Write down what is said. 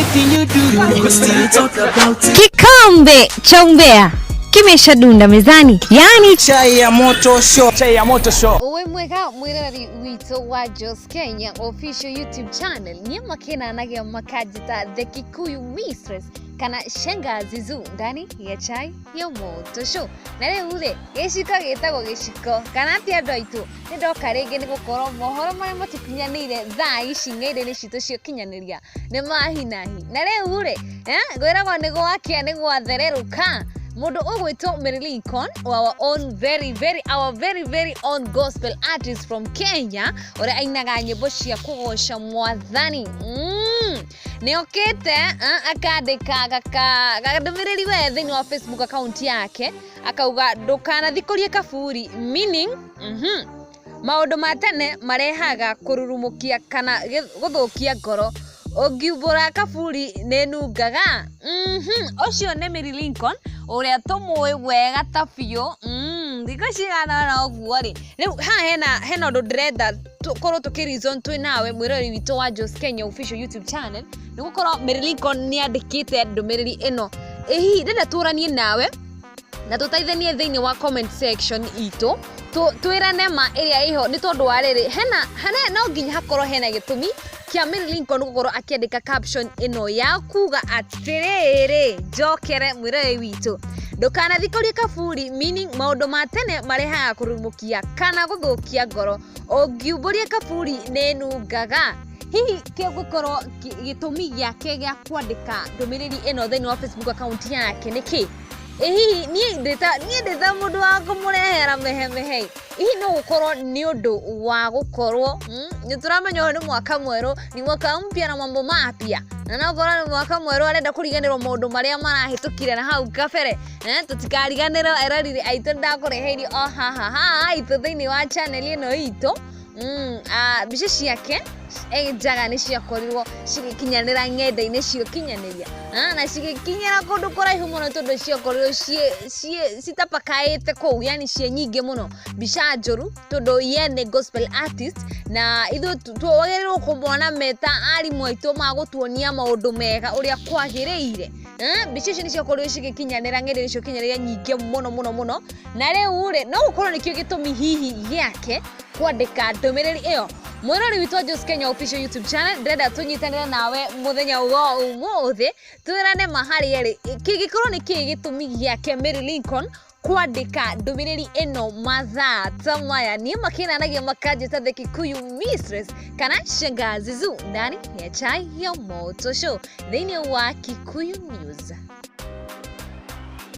anything you do, we still talk about it. Kikombe cha umbea kimeshadunda mezani, yani chai ya moto show. Chai ya moto show. Uwe mwega mwirari wito wa Jos Kenya official YouTube channel. Nye makena nage makajita the Kikuyu mistress kana shangazi zu ndani ya chai ya moto show. Nare ule geshiko getago geshiko kana tia doitu ndo karege ni gukoro mohoro mare matikinyanire thaa ici ngeire ni cito cio kinyaniria ni mahinahi. Nare ule gwiragwo ni gwakia ni gwathereruka Modo ogweto Lincon, our very own gospel artist from Kenya. Ore ainaga nyimbo cia kugosha mwathani. Neokete akandika gakadumiriri we thini wa Facebook account yake akauga ndukana thikorie kaburi, meaning maundu matene marehaga kururumukia kana guthukia ngoro. Ogiubora kaburi nenungaga. Ocio nĩ Lincon uria tumwe wega tabio. Thiko cigana na oguo ri. Riu ha hena ndo ndrenda tukorwo tukireason twi nawe mwirori wito wa Jos Kenya official YouTube channel. Nigukorwo Lincon ni andikite ndumiriri ino. Ehi ndenda turanie nawe na tutaithanie thiini wa comment section ito. Twirane ma iria iho ni tondu wa riri hena no nginya hakorwo hena gitumi kia Lincon gukorwo akiandika caption ino ya kuga atiriri jokere mwirori wito ndukana thikorie kaburi, meaning maundu matene marehaga kurumukia kana guthukia ngoro. Ongiumburia kaburi nenungaga. Hihi kio gukorwo gitumi giake gia kwandika ndumiriri ino thini wa Facebook account yake niki? Hihi nie ndeta mundu wa kumurehera mehemehe. Hihi no gukorwo ni undu wa gukorwo ni turamenya ni mwaka mweru, ni mwaka mpya na mambo mapya. Na no gukorwo ni mwaka mweru arenda kuriganirwo maundu maria marahitukire na hau kabere. Tutikariganirwo erorire aitu ndakureheire ha itu thini wa channel ino itu. Bica ciake njaga ni ciakorirwo cigikinyanira ng'enda-ini cio kinyaniria na cigikinyira kundu kuraihu muno tondu ciakorirwo citapakaite kou, yani cie nyingi muno bica njuru tondu ye ni gospel artist na ithu twagerirwo kumwona meta arimu aitu magutuonia maundu mega uria kwagiriire. Bica icio ni ciakorirwo cigikinyanira ng'enda-ini cio kinyaniria nyingi muno na riu ri no gukorwo nikio gitumi hihi giake kwandika ndumiriri iyo. Mwirori wito Jos Kenya official YouTube channel ndenda tunyitanira nawe muthenya wa umuthi twirane mahari eri kigikorwo ni gitumi giake Lincon kwandika ndumiriri ino mathaa ta maya. Ni makinanagia makajita the Kikuyu mistress kana shangazi zu ndani ya chai ya moto show thini wa Kikuyu News.